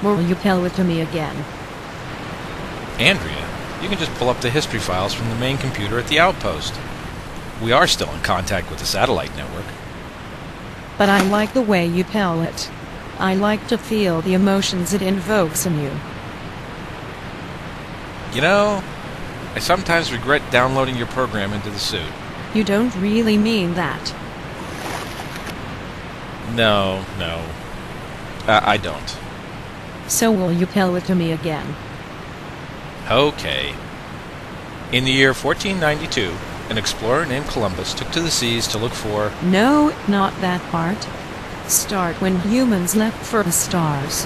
Will you tell it to me again? Andrea, you can just pull up the history files from the main computer at the outpost. We are still in contact with the satellite network. But I like the way you tell it. I like to feel the emotions it invokes in you. You know, I sometimes regret downloading your program into the suit. You don't really mean that. No. I don't. So will you tell it to me again? Okay. In the year 1492, an explorer named Columbus took to the seas to look for... No, not that part. Start when humans left for the stars.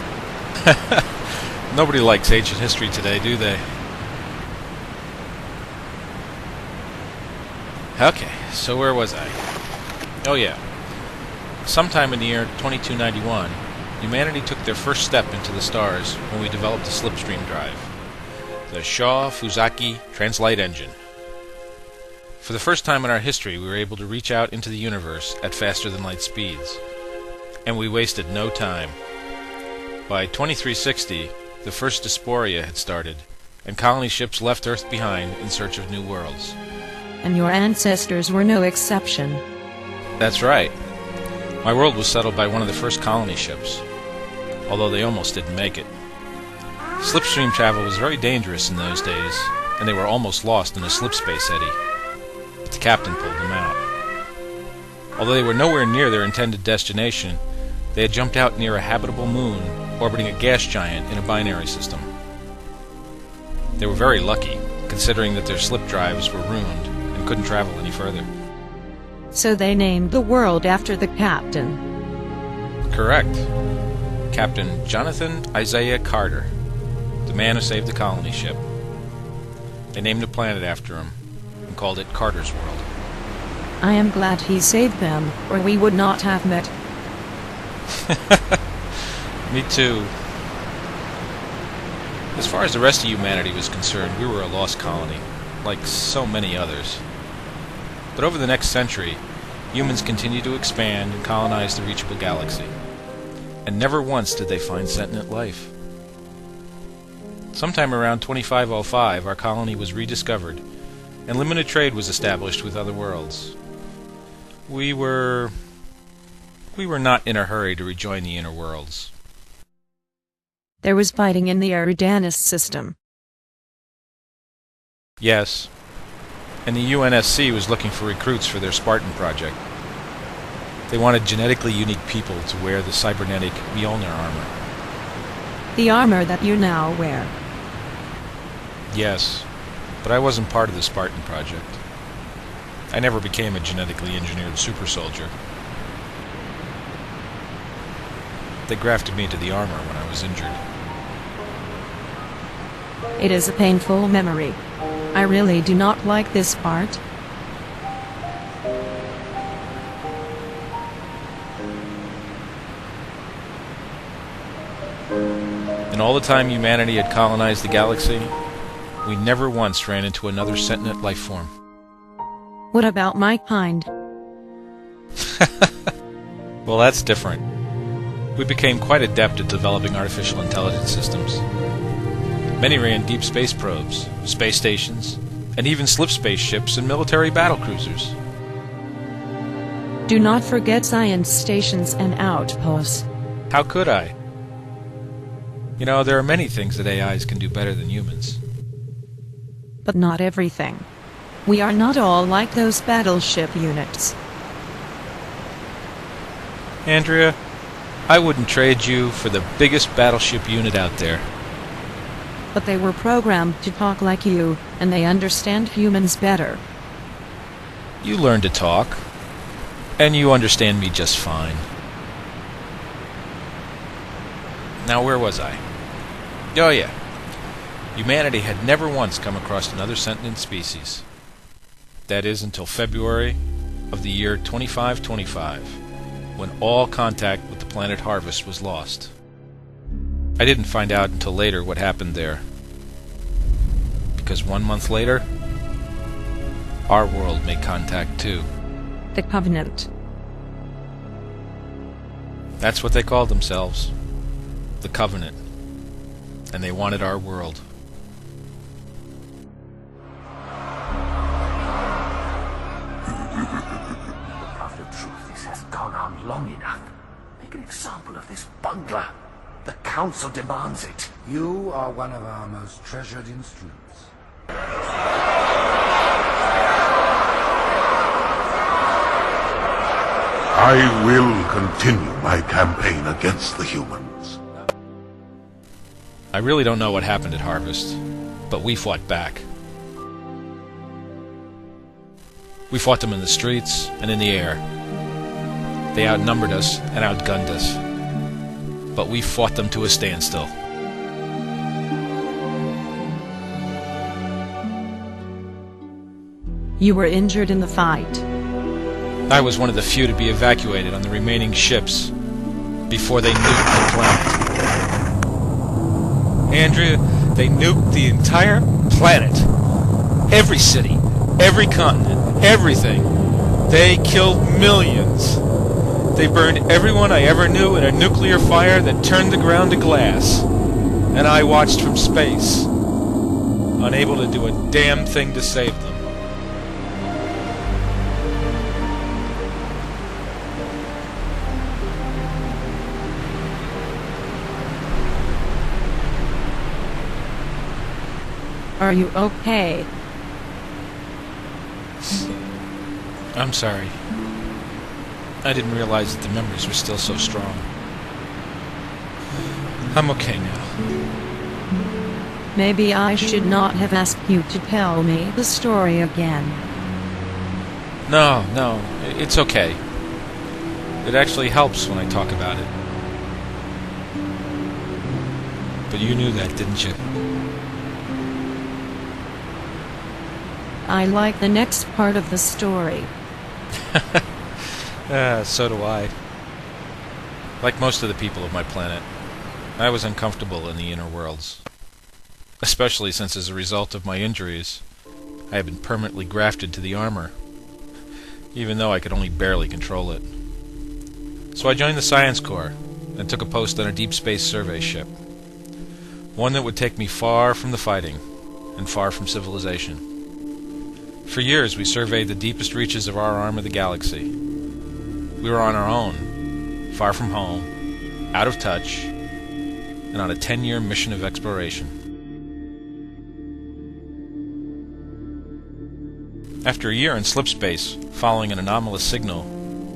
Nobody likes ancient history today, do they? Okay, so where was I? Oh yeah. Sometime in the year 2291, humanity took their first step into the stars when we developed a slipstream drive. The Shaw-Fusaki Translight Engine. For the first time in our history, we were able to reach out into the universe at faster-than-light speeds. And we wasted no time. By 2360, the first dysphoria had started, and colony ships left Earth behind in search of new worlds. And your ancestors were no exception. That's right. My world was settled by one of the first colony ships, although they almost didn't make it. Slipstream travel was very dangerous in those days, and they were almost lost in a slipspace eddy. But the captain pulled them out. Although they were nowhere near their intended destination, they had jumped out near a habitable moon, orbiting a gas giant in a binary system. They were very lucky, considering that their slip drives were ruined and couldn't travel any further. So they named the world after the captain. Correct. Captain Jonathan Isaiah Carter, the man who saved the colony ship. They named the planet after him and called it Carter's World. I am glad he saved them, or we would not have met. Me too. As far as the rest of humanity was concerned, we were a lost colony, like so many others. But over the next century, humans continued to expand and colonize the reachable galaxy. And never once did they find sentient life. Sometime around 2505, our colony was rediscovered, and limited trade was established with other worlds. We were not in a hurry to rejoin the inner worlds. There was fighting in the Eridanus system. Yes, and the UNSC was looking for recruits for their Spartan project. They wanted genetically unique people to wear the cybernetic Mjolnir armor. The armor that you now wear. Yes, but I wasn't part of the Spartan project. I never became a genetically engineered super soldier. They grafted me to the armor when I was injured. It is a painful memory. I really do not like this part. In all the time humanity had colonized the galaxy, we never once ran into another sentient life form. What about my kind? Well, that's different. We became quite adept at developing artificial intelligence systems. Many ran deep space probes, space stations, and even slipspace ships and military battlecruisers. Do not forget science stations and outposts. How could I? You know, there are many things that AIs can do better than humans. But not everything. We are not all like those battleship units. Andrea, I wouldn't trade you for the biggest battleship unit out there. But they were programmed to talk like you, and they understand humans better. You learn to talk, and you understand me just fine. Now, where was I? Oh yeah. Humanity had never once come across another sentient species. That is, until February of the year 2525, when all contact with the planet Harvest was lost. I didn't find out until later what happened there. Because 1 month later, our world made contact too. The Covenant. That's what they called themselves. The Covenant. and they wanted our world. The prophet of truth, this has gone on long enough. Make an example of this bungler. The council demands it. You are one of our most treasured instruments. I will continue my campaign against the humans. I really don't know what happened at Harvest, but we fought back. We fought them in the streets and in the air. They outnumbered us and outgunned us, but we fought them to a standstill. You were injured in the fight. I was one of the few to be evacuated on the remaining ships before they nuked the planet. Andrea, they nuked the entire planet. Every city, every continent, everything. They killed millions. They burned everyone I ever knew in a nuclear fire that turned the ground to glass. And I watched from space, unable to do a damn thing to save them. Are you okay? I'm sorry. I didn't realize that the memories were still so strong. I'm okay now. Maybe I should not have asked you to tell me the story again. No, it's okay. It actually helps when I talk about it. But you knew that, didn't you? I like the next part of the story. So do I. Like most of the people of my planet, I was uncomfortable in the inner worlds. Especially since as a result of my injuries, I had been permanently grafted to the armor, even though I could only barely control it. So I joined the Science Corps and took a post on a deep space survey ship. One that would take me far from the fighting and far from civilization. For years we surveyed the deepest reaches of our arm of the galaxy. We were on our own, far from home, out of touch, and on a 10-year mission of exploration. After a year in slip space, following an anomalous signal,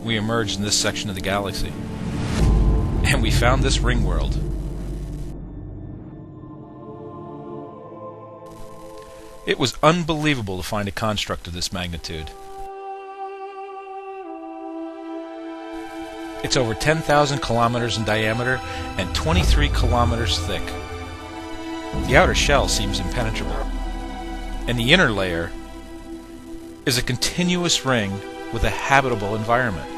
we emerged in this section of the galaxy. And we found this ring world. It was unbelievable to find a construct of this magnitude. It's over 10,000 kilometers in diameter and 23 kilometers thick. The outer shell seems impenetrable, and the inner layer is a continuous ring with a habitable environment.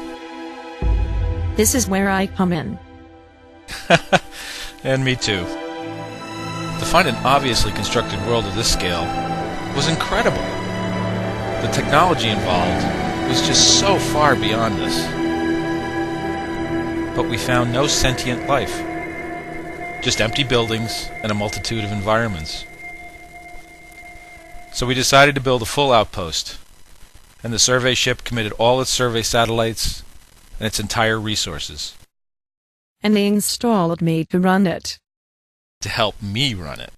This is where I come in. And me too. To find an obviously constructed world of this scale was incredible. The technology involved was just so far beyond us. But we found no sentient life. Just empty buildings and a multitude of environments. So we decided to build a full outpost, and the survey ship committed all its survey satellites and its entire resources. And they installed me to run it. To help me run it.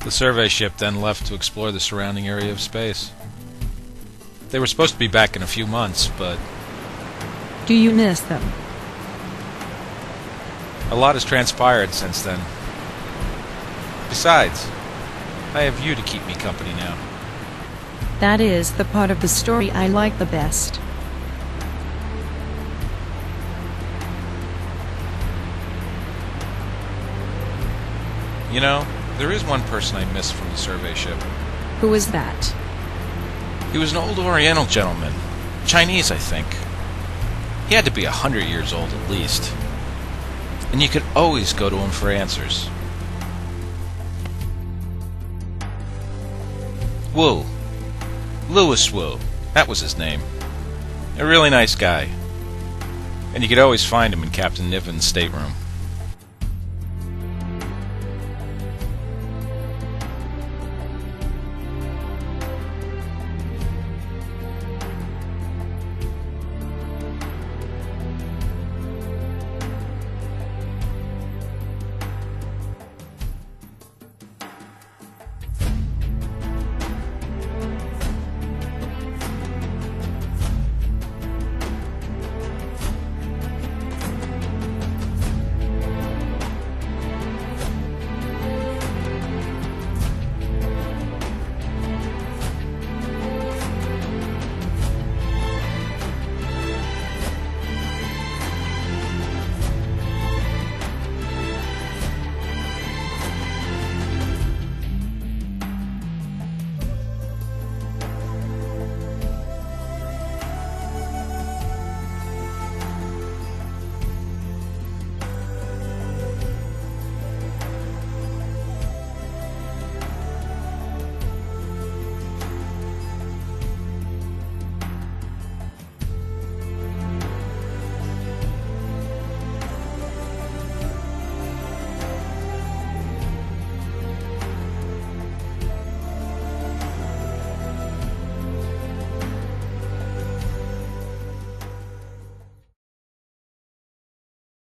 The survey ship then left to explore the surrounding area of space. They were supposed to be back in a few months, but... Do you miss them? A lot has transpired since then. Besides, I have you to keep me company now. That is the part of the story I like the best. You know, there is one person I miss from the survey ship. Who is that? He was an old Oriental gentleman. Chinese, I think. He had to be 100 years old at least. And you could always go to him for answers. Wu. Louis Wu. That was his name. A really nice guy. And you could always find him in Captain Niven's stateroom.